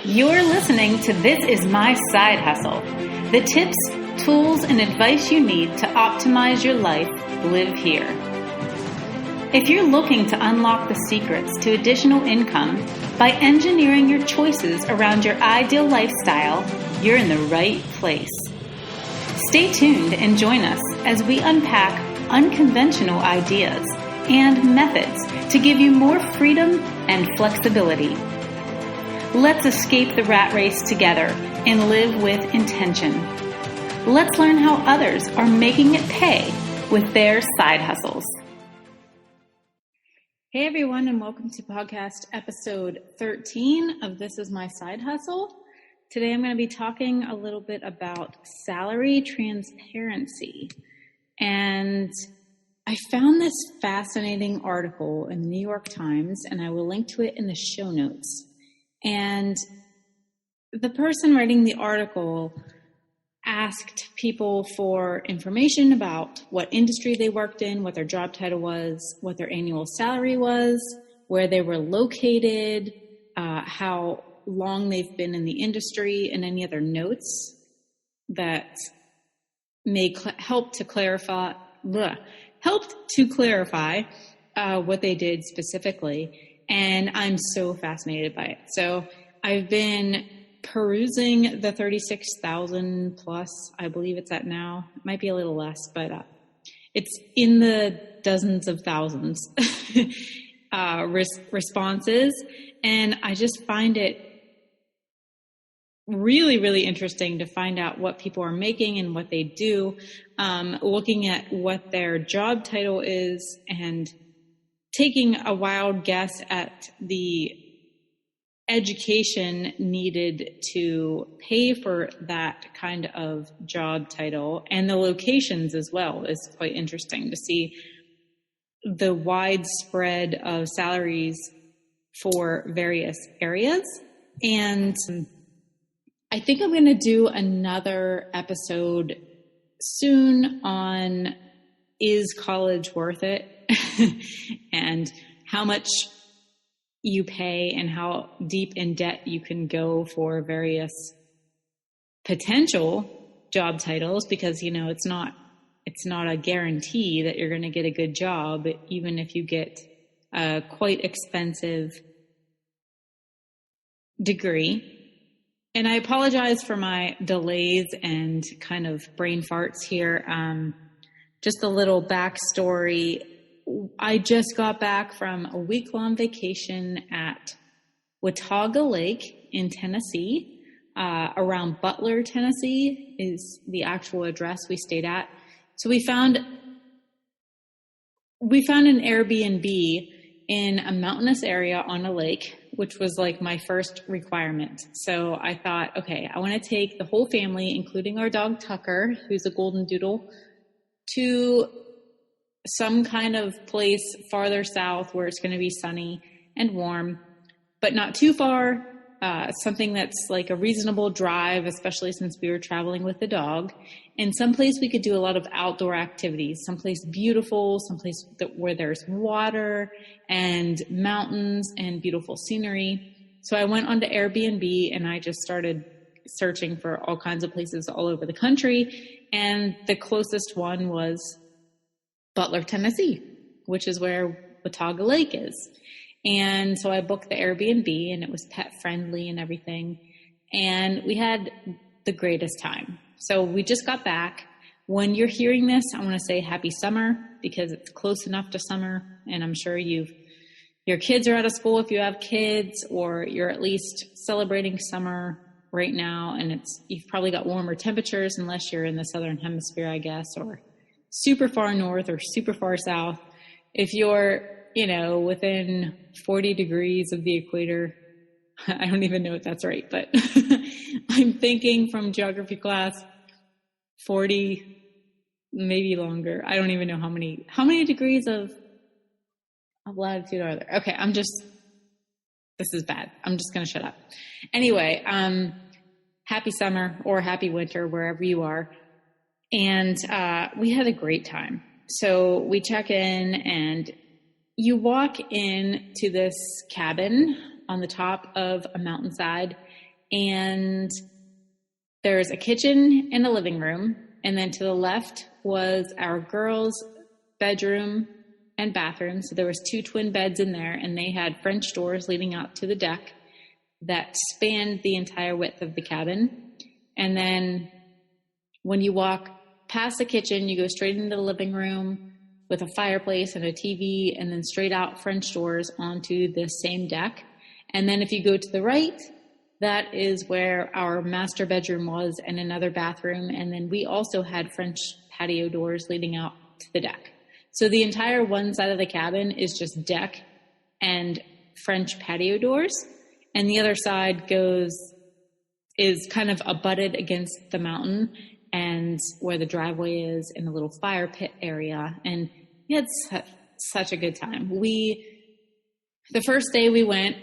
You're listening to This Is My Side Hustle. The tips, tools, and advice you need to optimize your life live here. If you're looking to unlock the secrets to additional income by engineering your choices around your ideal lifestyle, you're in the right place. Stay tuned and join us as we unpack unconventional ideas and methods to give you more freedom and flexibility. Let's escape the rat race together and live with intention. Let's learn how others are making it pay with their side hustles. Hey everyone, and welcome to podcast episode 13 of This Is My Side Hustle. Today I'm going to be talking a little bit about salary transparency. And I found this fascinating article in the New York Times, and I will link to it in the show notes. And the person writing the article asked people for information about what industry they worked in, what their job title was, what their annual salary was, where they were located, how long they've been in the industry, and any other notes that may help to clarify what they did specifically. And I'm so fascinated by it. So I've been perusing the 36,000 plus, I believe it's at now. It might be a little less, but it's in the dozens of thousands responses. And I just find it really, really interesting to find out what people are making and what they do, looking at what their job title is and taking a wild guess at the education needed to pay for that kind of job title, and the locations as well is quite interesting to see the widespread of salaries for various areas. And I think I'm going to do another episode soon on is college worth it? And how much you pay and how deep in debt you can go for various potential job titles, because it's not a guarantee that you're going to get a good job, even if you get a quite expensive degree. And I apologize for my delays and kind of brain farts here. Just a little backstory. I just got back from a week-long vacation at Watauga Lake in Tennessee, around Butler, Tennessee is the actual address we stayed at. So we found an Airbnb in a mountainous area on a lake, which was like my first requirement. So I thought, okay, I want to take the whole family, including our dog Tucker, who's a golden doodle, to some kind of place farther south where it's going to be sunny and warm, but not too far, something that's like a reasonable drive, especially since we were traveling with the dog, and someplace we could do a lot of outdoor activities, someplace beautiful, someplace where there's water and mountains and beautiful scenery. So I went onto Airbnb and I just started searching for all kinds of places all over the country, and the closest one was Butler, Tennessee, which is where Watauga Lake is. And so I booked the Airbnb, and it was pet friendly and everything. And we had the greatest time. So we just got back. When you're hearing this, I want to say happy summer, because it's close enough to summer. And I'm sure your kids are out of school if you have kids, or you're at least celebrating summer right now. And you've probably got warmer temperatures, unless you're in the southern hemisphere, I guess, or super far north or super far south. If you're, within 40 degrees of the equator, I don't even know if that's right, but I'm thinking from geography class, 40, maybe longer. I don't even know how many degrees of latitude are there. Okay, this is bad. I'm just going to shut up. Anyway, happy summer or happy winter, wherever you are. And we had a great time. So we check in, and you walk in to this cabin on the top of a mountainside, and there's a kitchen and a living room. And then to the left was our girls' bedroom and bathroom. So there was 2 twin beds in there, and they had French doors leading out to the deck that spanned the entire width of the cabin. And then when you walk past the kitchen, you go straight into the living room with a fireplace and a TV, and then straight out French doors onto the same deck. And then if you go to the right, that is where our master bedroom was, and another bathroom. And then we also had French patio doors leading out to the deck. So the entire one side of the cabin is just deck and French patio doors. And the other side is kind of abutted against the mountain, and where the driveway is, in a little fire pit area. And we had such a good time. The first day we went,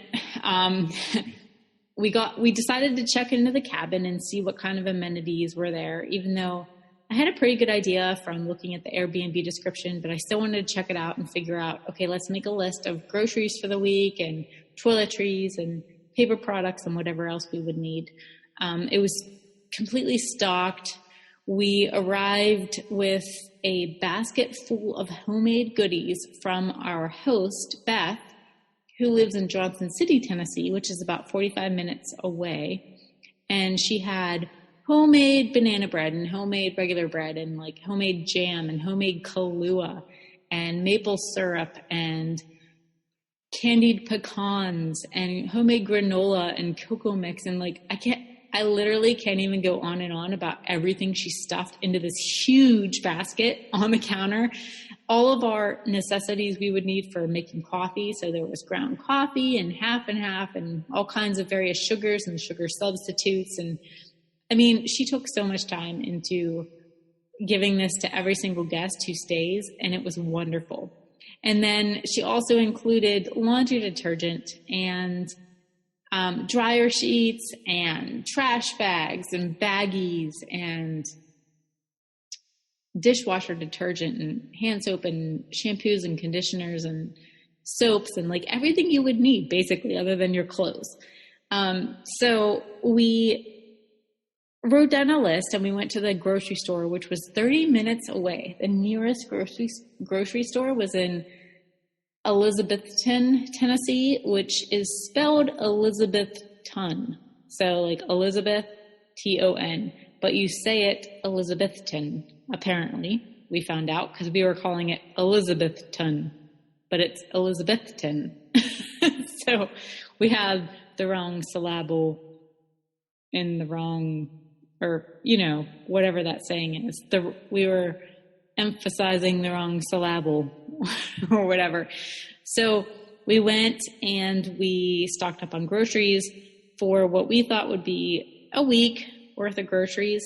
we decided to check into the cabin and see what kind of amenities were there, even though I had a pretty good idea from looking at the Airbnb description, but I still wanted to check it out and figure out, okay, let's make a list of groceries for the week and toiletries and paper products and whatever else we would need. It was completely stocked. We arrived with a basket full of homemade goodies from our host, Beth, who lives in Johnson City, Tennessee, which is about 45 minutes away. And she had homemade banana bread and homemade regular bread and like homemade jam and homemade Kahlua and maple syrup and candied pecans and homemade granola and cocoa mix. And like, I literally can't even go on and on about everything she stuffed into this huge basket on the counter. All of our necessities we would need for making coffee. So there was ground coffee and half and all kinds of various sugars and sugar substitutes. And I mean, she took so much time into giving this to every single guest who stays, and it was wonderful. And then she also included laundry detergent and dryer sheets and trash bags and baggies and dishwasher detergent and hand soap and shampoos and conditioners and soaps and like everything you would need basically other than your clothes. So we wrote down a list and we went to the grocery store, which was 30 minutes away. The nearest grocery store was in Elizabethton, Tennessee, which is spelled Elizabethton. So like Elizabeth, T-O-N, but you say it Elizabethton, apparently. We found out because we were calling it Elizabethton, but it's Elizabethton. So we had the wrong syllable in the wrong, or, you know, whatever that saying is. We were emphasizing the wrong syllable or whatever. So we went and we stocked up on groceries for what we thought would be a week worth of groceries.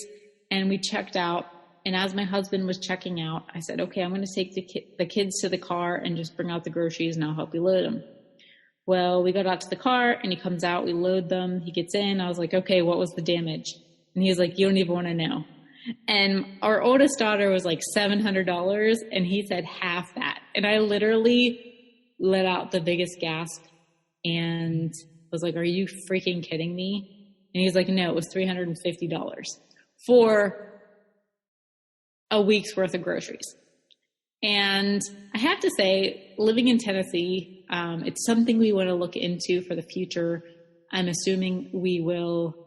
And we checked out. And as my husband was checking out, I said, okay, I'm going to take the kids to the car and just bring out the groceries and I'll help you load them. Well, we got out to the car and he comes out, we load them, he gets in. I was like, okay, what was the damage? And he was like, you don't even want to know. And our oldest daughter was like $700 and he said half that. And I literally let out the biggest gasp and was like, are you freaking kidding me? And he's like, no, it was $350 for a week's worth of groceries. And I have to say, living in Tennessee, it's something we want to look into for the future. I'm assuming we will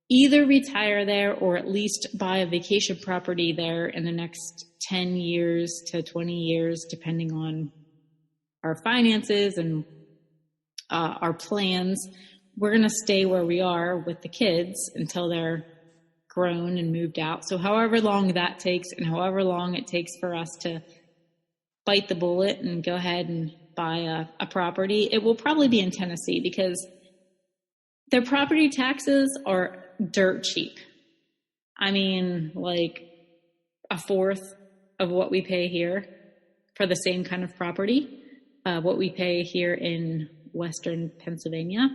either retire there or at least buy a vacation property there in the next 10 years to 20 years, depending on our finances and our plans. We're going to stay where we are with the kids until they're grown and moved out. So however long that takes and however long it takes for us to bite the bullet and go ahead and buy a property, it will probably be in Tennessee because their property taxes are dirt cheap. I mean, like a fourth of what we pay here for the same kind of property, what we pay here in Western Pennsylvania.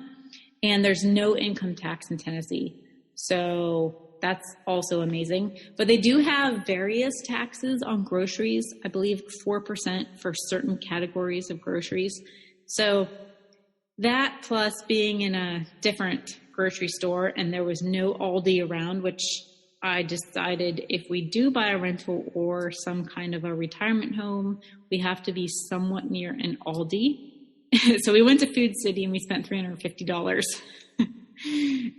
And there's no income tax in Tennessee. So that's also amazing. But they do have various taxes on groceries. I believe 4% for certain categories of groceries. So that plus being in a different grocery store and there was no Aldi around, which I decided if we do buy a rental or some kind of a retirement home, we have to be somewhat near an Aldi. So we went to Food City and we spent $350.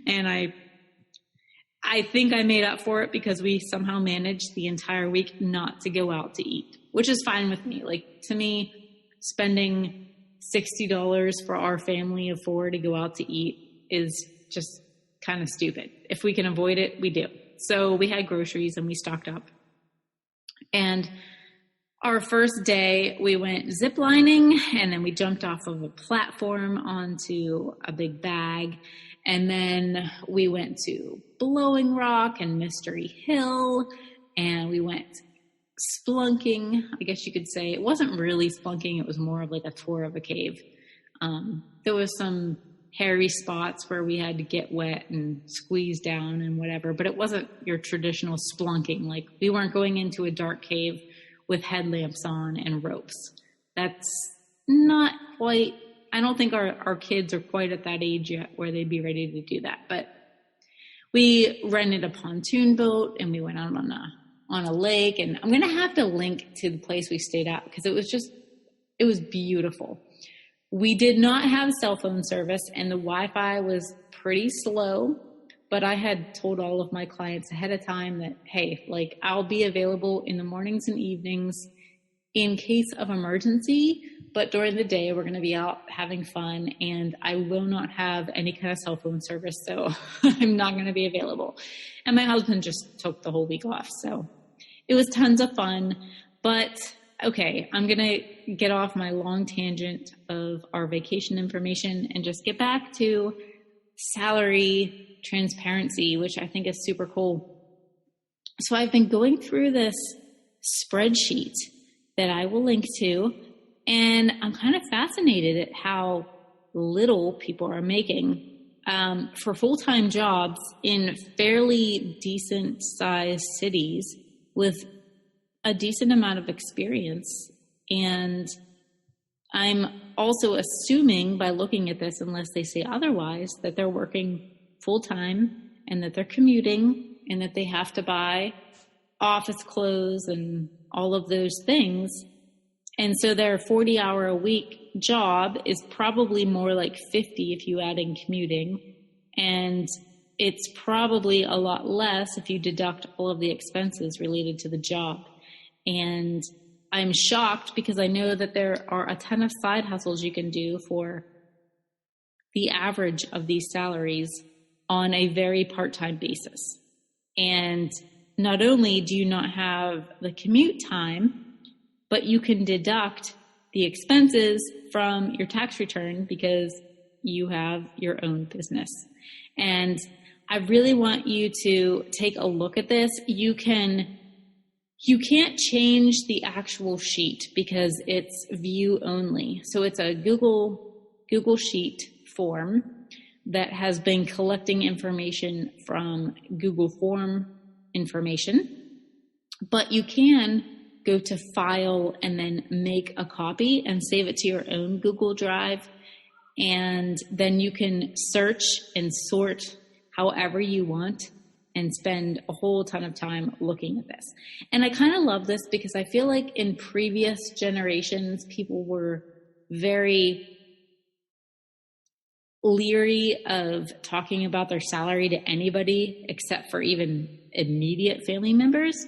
And I think I made up for it because we somehow managed the entire week not to go out to eat, which is fine with me. Like, to me, spending $60 for our family of four to go out to eat is just kind of stupid. If we can avoid it, we do. So we had groceries and we stocked up. And our first day, we went zip lining, and then we jumped off of a platform onto a big bag. And then we went to Blowing Rock and Mystery Hill, and we went splunking, I guess you could say. It wasn't really splunking. It was more of like a tour of a cave. There was some hairy spots where we had to get wet and squeeze down and whatever, but it wasn't your traditional splunking. Like, we weren't going into a dark cave with headlamps on and ropes. That's not quite, I don't think our kids are quite at that age yet where they'd be ready to do that. But we rented a pontoon boat and we went out on a lake, and I'm going to have to link to the place we stayed at because it was beautiful. We did not have cell phone service and the Wi-Fi was pretty slow, but I had told all of my clients ahead of time that, hey, like, I'll be available in the mornings and evenings in case of emergency, but during the day we're going to be out having fun and I will not have any kind of cell phone service, so I'm not going to be available. And my husband just took the whole week off, so it was tons of fun. But okay, I'm going to get off my long tangent of our vacation information and just get back to salary transparency, which I think is super cool. So I've been going through this spreadsheet that I will link to, and I'm kind of fascinated at how little people are making for full-time jobs in fairly decent-sized cities with a decent amount of experience. And I'm also assuming by looking at this, unless they say otherwise, that they're working full-time and that they're commuting and that they have to buy office clothes and all of those things. And so their 40-hour-a-week job is probably more like 50 if you add in commuting. And it's probably a lot less if you deduct all of the expenses related to the job. And I'm shocked because I know that there are a ton of side hustles you can do for the average of these salaries on a very part-time basis. And not only do you not have the commute time, but you can deduct the expenses from your tax return because you have your own business. And I really want you to take a look at this. You can't change the actual sheet because it's view only. So it's a Google Sheet form that has been collecting information from Google Form information, but you can go to File and then make a copy and save it to your own Google Drive, and then you can search and sort however you want and spend a whole ton of time looking at this. And I kind of love this because I feel like in previous generations, people were very leery of talking about their salary to anybody except for even immediate family members.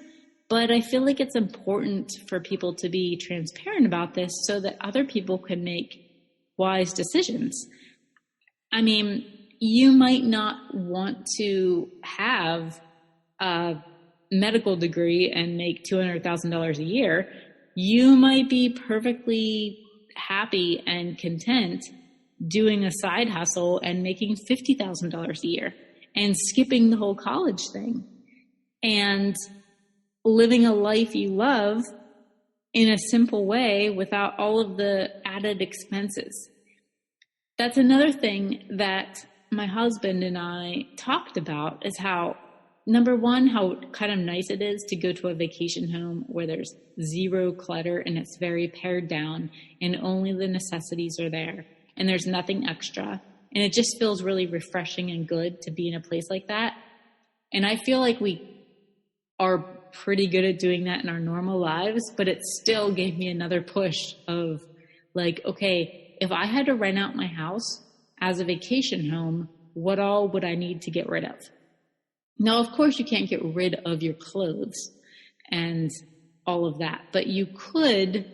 But I feel like it's important for people to be transparent about this so that other people can make wise decisions. I mean, you might not want to have a medical degree and make $200,000 a year. You might be perfectly happy and content doing a side hustle and making $50,000 a year and skipping the whole college thing and living a life you love in a simple way without all of the added expenses. That's another thing that my husband and I talked about is how, number one, how kind of nice it is to go to a vacation home where there's zero clutter and it's very pared down and only the necessities are there and there's nothing extra. And it just feels really refreshing and good to be in a place like that. And I feel like we are pretty good at doing that in our normal lives, but it still gave me another push of like, okay, if I had to rent out my house as a vacation home, what all would I need to get rid of? Now, of course, you can't get rid of your clothes and all of that, but you could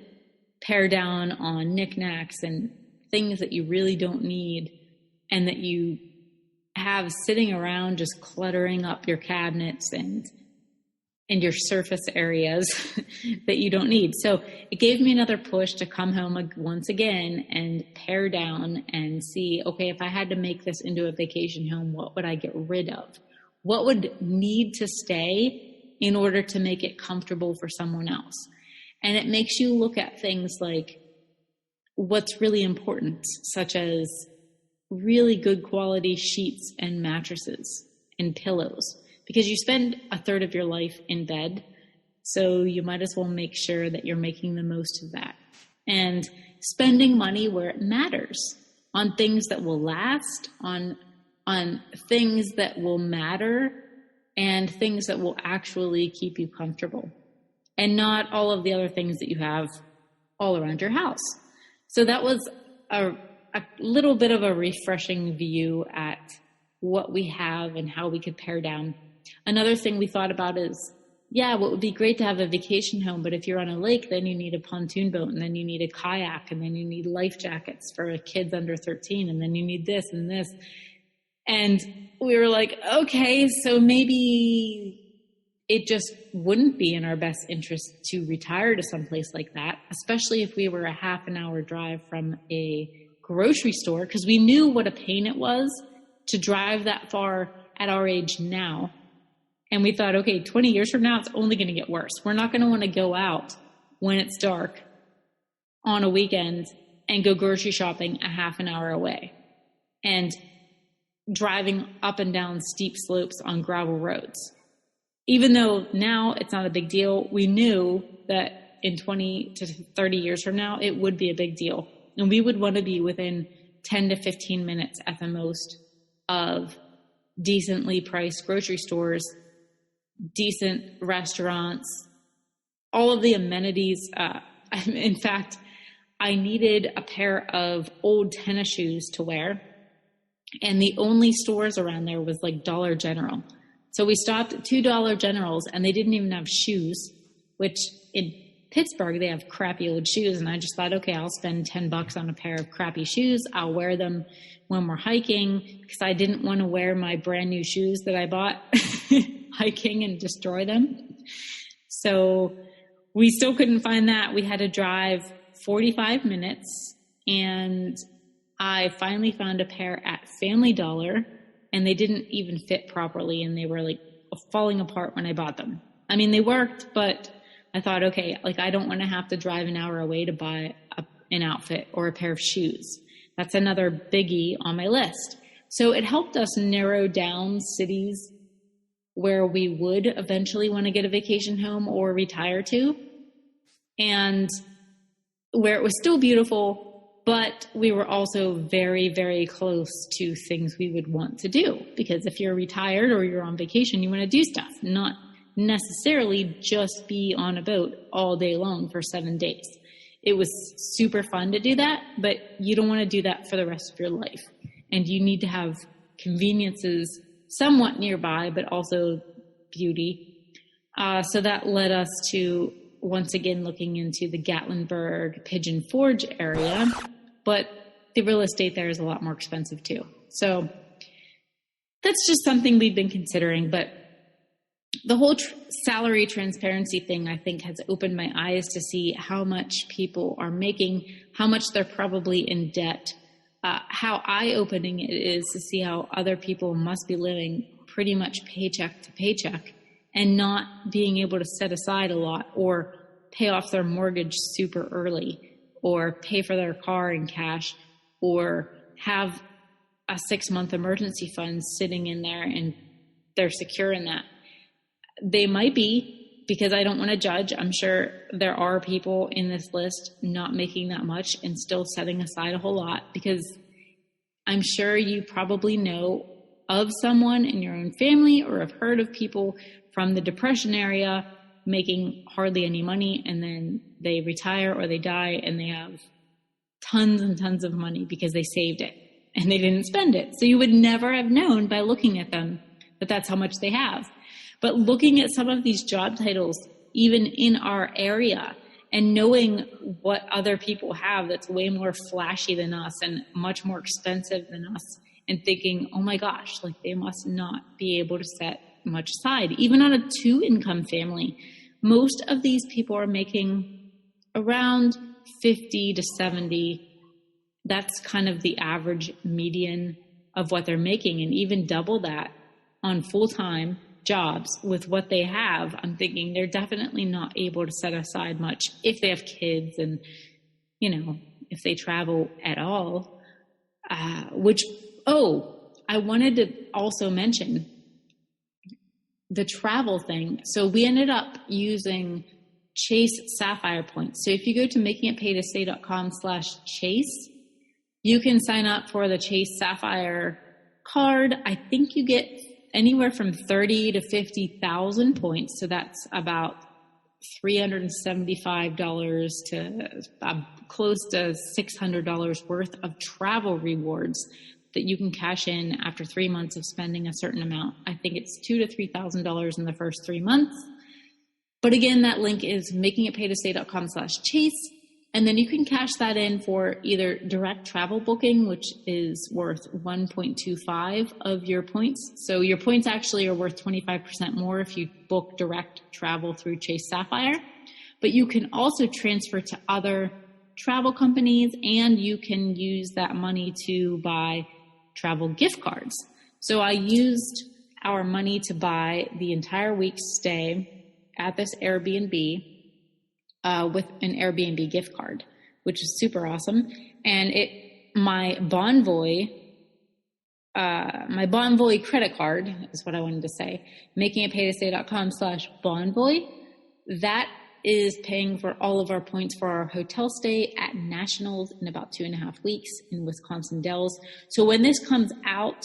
pare down on knickknacks and things that you really don't need and that you have sitting around just cluttering up your cabinets and your surface areas that you don't need. So it gave me another push to come home once again and pare down and see, okay, if I had to make this into a vacation home, what would I get rid of? What would need to stay in order to make it comfortable for someone else? And it makes you look at things like what's really important, such as really good quality sheets and mattresses and pillows, because you spend a third of your life in bed. So you might as well make sure that you're making the most of that and spending money where it matters, on things that will last, on things that will matter, and things that will actually keep you comfortable, and not all of the other things that you have all around your house. So that was a little bit of a refreshing view at what we have and how we could pare down. Another thing we thought about is, yeah, what would be great to have a vacation home, but if you're on a lake, then you need a pontoon boat, and then you need a kayak, and then you need life jackets for kids under 13, and then you need this and this. And we were like, okay, so maybe it just wouldn't be in our best interest to retire to someplace like that, especially if we were a half an hour drive from a grocery store, because we knew what a pain it was to drive that far at our age now. And we thought, okay, 20 years from now, it's only going to get worse. We're not going to want to go out when it's dark on a weekend and go grocery shopping a half an hour away and driving up and down steep slopes on gravel roads. Even though now it's not a big deal, we knew that in 20 to 30 years from now, it would be a big deal. And we would want to be within 10 to 15 minutes at the most of decently priced grocery stores, decent restaurants, all of the amenities. In fact, I needed a pair of old tennis shoes to wear, and the only stores around there was like Dollar General. So we stopped at two Dollar Generals, and they didn't even have shoes, which in Pittsburgh, they have crappy old shoes. And I just thought, okay, I'll spend $10 on a pair of crappy shoes. I'll wear them when we're hiking, because I didn't want to wear my brand new shoes that I bought hiking and destroy them. So we still couldn't find that. We had to drive 45 minutes, and I finally found a pair at Family Dollar, and they didn't even fit properly, and they were like falling apart when I bought them. I mean, they worked, but I thought, okay, like I don't want to have to drive an hour away to buy an outfit or a pair of shoes. That's another biggie on my list. So it helped us narrow down cities where we would eventually want to get a vacation home or retire to, and where it was still beautiful, but we were also very, very close to things we would want to do. Because if you're retired or you're on vacation, you want to do stuff, not necessarily just be on a boat all day long for 7 days. It was super fun to do that, but you don't want to do that for the rest of your life. And you need to have conveniences somewhat nearby, but also beauty. So that led us to, once again, looking into the Gatlinburg, Pigeon Forge area, but the real estate there is a lot more expensive too. So that's just something we've been considering, but the whole salary transparency thing, I think, has opened my eyes to see how much people are making, how much they're probably in debt, how eye-opening it is to see how other people must be living pretty much paycheck to paycheck and not being able to set aside a lot or pay off their mortgage super early or pay for their car in cash or have a 6-month emergency fund sitting in there and they're secure in that. They might be, because I don't want to judge. I'm sure there are people in this list not making that much and still setting aside a whole lot, because I'm sure you probably know of someone in your own family or have heard of people from the Depression area making hardly any money, and then they retire or they die and they have tons and tons of money because they saved it and they didn't spend it. So you would never have known by looking at them that that's how much they have. But looking at some of these job titles, even in our area, and knowing what other people have that's way more flashy than us and much more expensive than us, and thinking, oh my gosh, like they must not be able to set much aside. Even on a 2-income family, most of these people are making around 50 to 70. That's kind of the average median of what they're making. And even double that on full-time jobs with what they have, I'm thinking they're definitely not able to set aside much if they have kids and, you know, if they travel at all, I wanted to also mention the travel thing. So we ended up using Chase Sapphire points. So if you go to makingitpaytostay.com/Chase, you can sign up for the Chase Sapphire card. I think you get anywhere from 30 to 50,000 points. So that's about $375 to close to $600 worth of travel rewards that you can cash in after 3 months of spending a certain amount. I think it's $2,000 to $3,000 in the first 3 months. But again, that link is makingitpaytostay.com/Chase. And then you can cash that in for either direct travel booking, which is worth 1.25 of your points. So your points actually are worth 25% more if you book direct travel through Chase Sapphire. But you can also transfer to other travel companies, and you can use that money to buy travel gift cards. So I used our money to buy the entire week's stay at this Airbnb with an Airbnb gift card, which is super awesome. And my Bonvoy credit card is what I wanted to say, makingitpaytostay.com/Bonvoy. That is paying for all of our points for our hotel stay at Nationals in about 2.5 weeks in Wisconsin Dells. So when this comes out,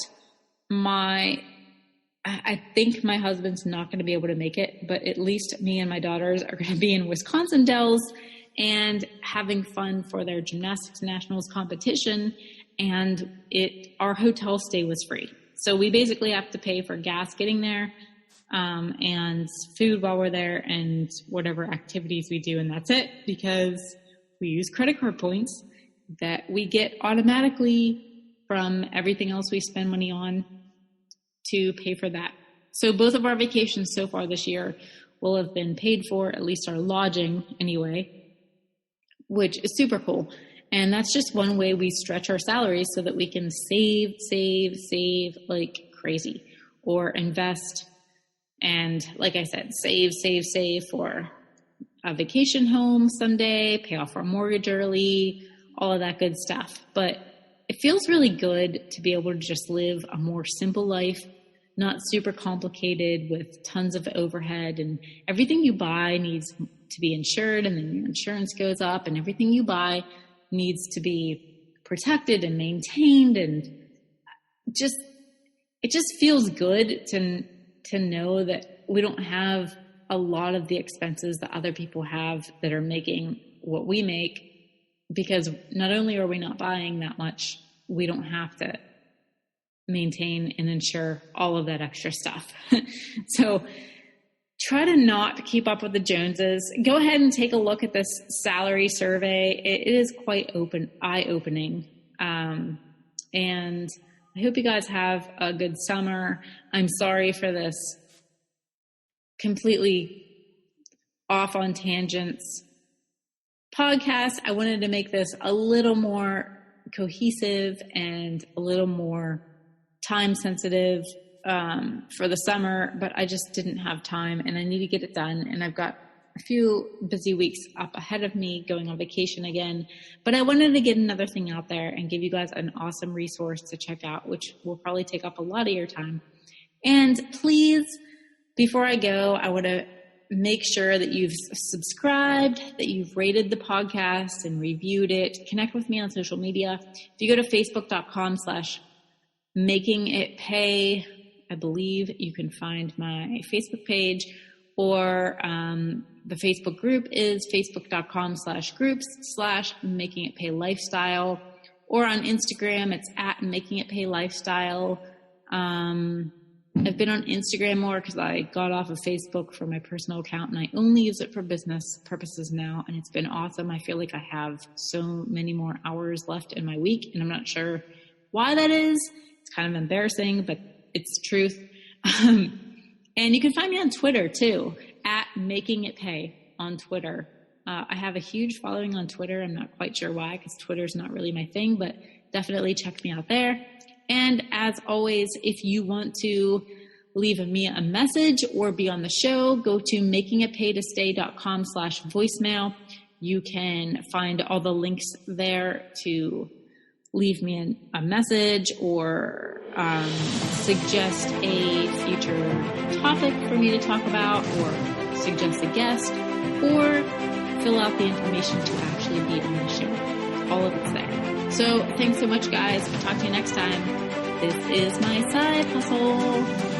I think my husband's not going to be able to make it, but at least me and my daughters are going to be in Wisconsin Dells and having fun for their gymnastics nationals competition. And our hotel stay was free. So we basically have to pay for gas getting there, and food while we're there, and whatever activities we do. And that's it, because we use credit card points that we get automatically from everything else we spend money on to pay for that. So both of our vacations so far this year will have been paid for, at least our lodging anyway, which is super cool. And that's just one way we stretch our salaries so that we can save like crazy, or invest. And like I said, save for a vacation home someday, pay off our mortgage early, all of that good stuff. But it feels really good to be able to just live a more simple life, not super complicated with tons of overhead, and everything you buy needs to be insured, and then your insurance goes up, and everything you buy needs to be protected and maintained, and it just feels good to know that we don't have a lot of the expenses that other people have that are making what we make, because not only are we not buying that much, we don't have to maintain and insure all of that extra stuff. So try to not keep up with the Joneses. Go ahead and take a look at this salary survey. It is quite eye-opening. And I hope you guys have a good summer. I'm sorry for this completely off on tangents podcast. I wanted to make this a little more cohesive and a little more time sensitive for the summer, but I just didn't have time, and I need to get it done. And I've got a few busy weeks up ahead of me going on vacation again, but I wanted to get another thing out there and give you guys an awesome resource to check out, which will probably take up a lot of your time. And please, before I go, I want to make sure that you've subscribed, that you've rated the podcast and reviewed it. Connect with me on social media. If you go to facebook.com/makingitpay, I believe you can find my Facebook page, or the Facebook group is facebook.com/groups/makingitpaylifestyle, or on Instagram, it's @makingitpaylifestyle. I've been on Instagram more because I got off of Facebook for my personal account, and I only use it for business purposes now, and it's been awesome. I feel like I have so many more hours left in my week, and I'm not sure why that is. It's kind of embarrassing, but it's the truth. And you can find me on Twitter too, @makingitpay on Twitter. I have a huge following on Twitter. I'm not quite sure why, because Twitter's not really my thing, but definitely check me out there. And as always, if you want to leave me a message or be on the show, go to makingitpaytostay.com/voicemail. You can find all the links there to leave me a message or suggest a future topic for me to talk about, or suggest a guest, or fill out the information to actually be on the show. All of it's there. So thanks so much, guys. I'll talk to you next time. This is my side hustle.